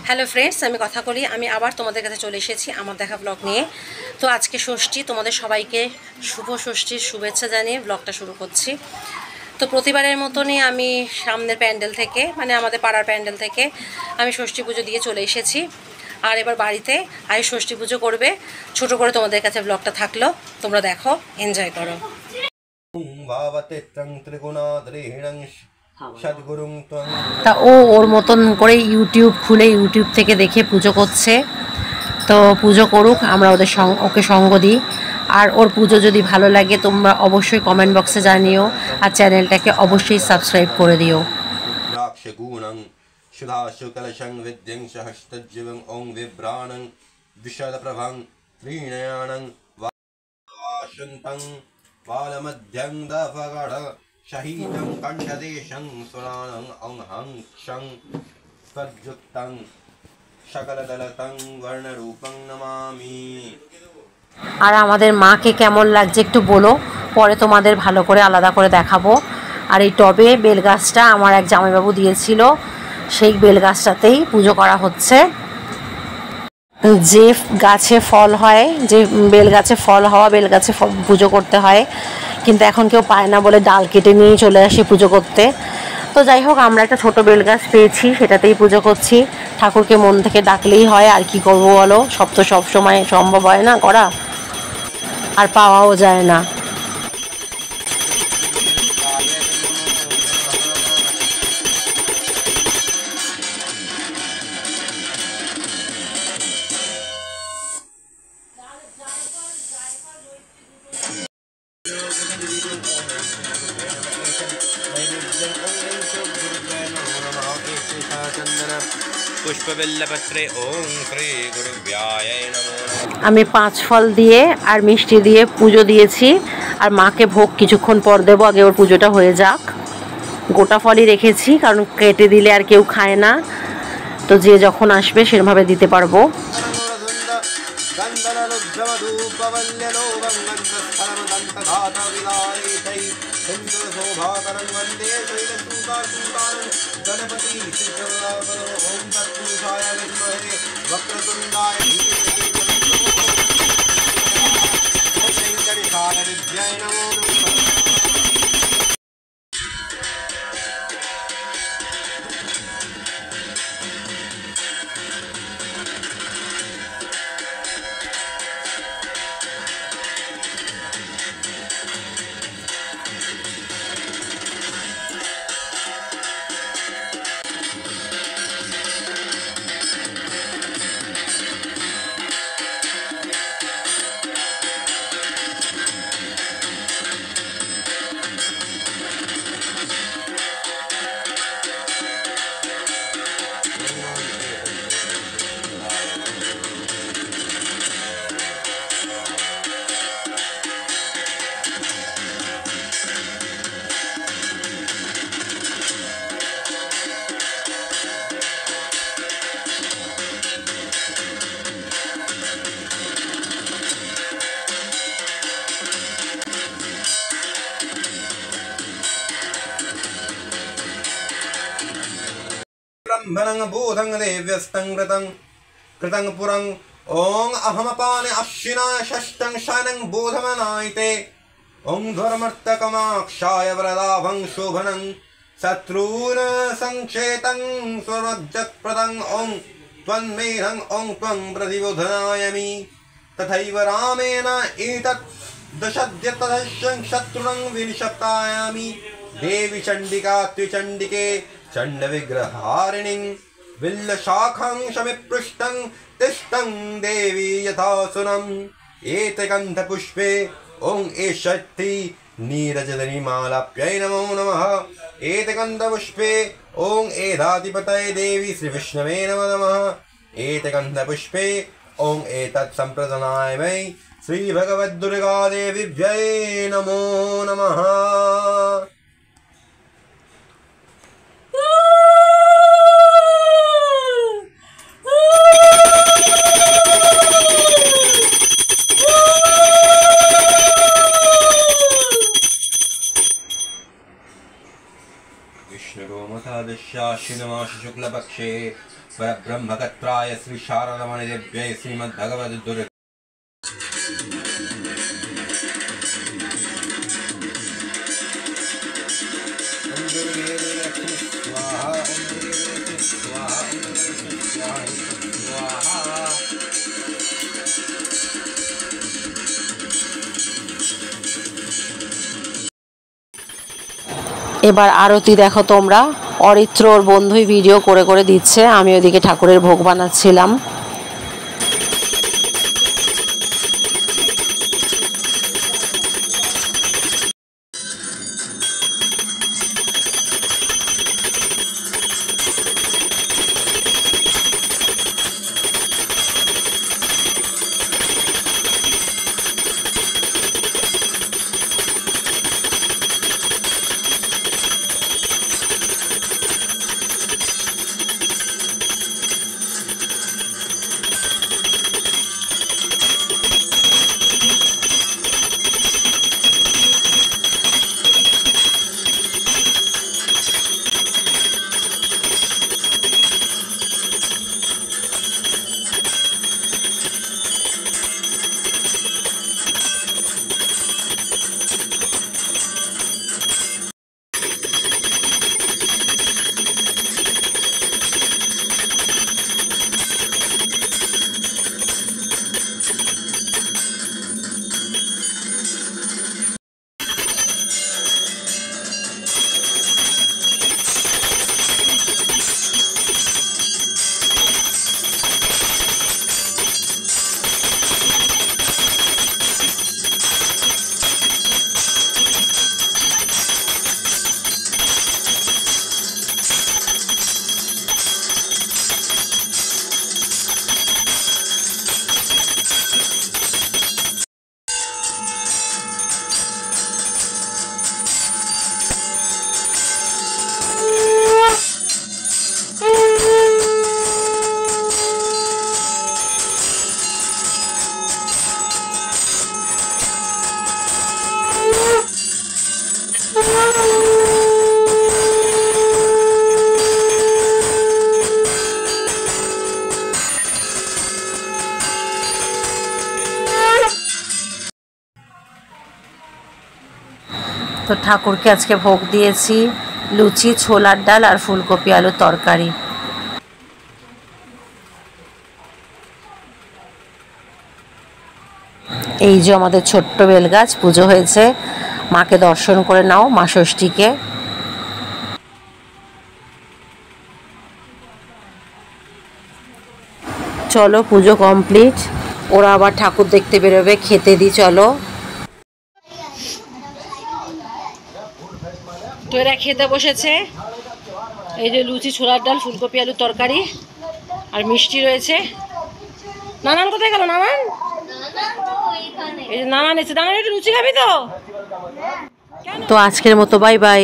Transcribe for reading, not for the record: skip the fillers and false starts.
Hello friends, আমি কথা বলি। আমি আবার তোমাদের কাছে চলে এসেছি আমার দেখা ব্লগ নিয়ে। তো আজকে ষষ্ঠী, তোমাদের সবাইকে শুভ ষষ্ঠীর শুভেচ্ছা জানিয়ে ব্লগটা শুরু করছি। তো প্রতিবারের মতনই আমি সামনের প্যান্ডেল থেকে, মানে আমাদের পাড়ার প্যান্ডেল থেকে আমি ষষ্ঠী পুজো দিয়ে চলে এসেছি। আর এবার বাড়িতে আয় ষষ্ঠী পুজো করবে। ছোট করে তোমাদের কাছে ব্লগটা থাকলো, তোমরা দেখো, এনজয় করো। তা ওর মতন করে ইউটিউব খুলে ইউটিউব থেকে দেখে পুজো করছে। তো পুজো করুক, আমরা ওকে সঙ্গ দিই। আর ওর পুজো যদি ভালো লাগে তোমরা অবশ্যই কমেন্ট বক্সে জানিও, আর চ্যানেলটাকে অবশ্যই সাবস্ক্রাইব করে দিও। शहीदं कंठदेशं सुरानं अंहं क्षं तज्जुक्तं सकलदलतं वर्णरूपं नमामि। আর আমাদের মাকে কেমন লাগছে একটু বলো, পরে তোমাদের ভালো করে আলাদা করে দেখাবো। আর এই টবে বেলগাছটা আমার এক জামাইবাবু দিয়েছিল, সেই বেলগাছটাতেই পুজো করা হচ্ছে। যে গাছে ফল হয়, যে বেলগাছে ফল হওয়া বেলগাছে পুজো করতে হয়, কিন্তু এখন কেউ পায় না বলে ডাল কেটে নিয়েই চলে আসি পুজো করতে। তো যাই হোক, আমরা একটা ছোটো বেলগাছ পেয়েছি, সেটাতেই পুজো করছি। ঠাকুরকে মন থেকে ডাকলেই হয়, আর কি করবো বলো, সব তো সব সময় সম্ভব হয় না করা, আর পাওয়াও যায় না। আমি 5 ফল দিয়ে আর মিষ্টি দিয়ে পুজো দিয়েছি, আর মাকে ভোগ কিছুক্ষণ পর দেবো, আগে ওর পুজোটা হয়ে যাক। গোটা ফলই রেখেছি, কারণ কেটে দিলে আর কেউ খায় না, তো যে যখন আসবে সেরকমভাবে দিতে পারবো। ब्रह्मणं बोधं देव्यस्तं कृतं कृतं पुरं ॐ अहमपाने अश्विना षष्ठं शनं बोधमनायते ॐ धर्मर्तकमाक्षाय वरदाभं शोभनं शत्रून् संक्षेतं स्वरजत्प्रदं ॐ त्वन्मेहं ॐ त्वं प्रतिबोधनायमि। तथैव रामेण एतत् दशद्यतदशं शत्रुनं विनिशप्तायामि। देवी चण्डिका त्रिचण्डिके चण्डविग्रहारिणीं विल्लशाखं शमिपृष्टं तिष्ठं देवी यथासुनम्। एतकन्धपुष्पे ॐ एषट्ति नीरजधनिमालाप्यै नमो नमः। एतकन्धपुष्पे ॐ एधाधिपतये देवी श्रीविष्णवे नमो नमः। एतकन्धपुष्पे ॐ एतत् सम्प्रदानाय वै श्रीभगवद्दुर्गादेवीभ्यै नमो नमः। विष्णुगोमथादश्याश्विनमास शुक्लपक्षे परब्रह्मकत्राय श्री शारदामणिदेव्यै श्रीमद्भगवद्गुरु এবার আরতি দেখো তোমরা। অরিত্র ওর বন্ধুই ভিডিও করে করে দিচ্ছে, আমি ওদিকে ঠাকুরের ভোগ বানাচ্ছিলাম। তো ঠাকুরকে আজকে ভোগ দিয়েছি লুচি, ছোলার ডাল আর ফুলকপি আলুর তরকারি। এই যে আমাদের ছোট্ট বেলগাছ পুজো হয়েছে, মাকে দর্শন করে নাও, মা ষষ্ঠীকে। চলো পুজো কমপ্লিট, ওরা আবার ঠাকুর দেখতে বেরোবে, খেতে দিই চলো। তো এরা খেতে বসেছে, এই যে লুচি, ছোলার ডাল, ফুলকপি আলুর তরকারি আর মিষ্টি রয়েছে। নানান কোথায় গেল? নানান এই যে নানান এসে, নানান একটু লুচি খাবি তো? তো আজকের মতো বাই বাই।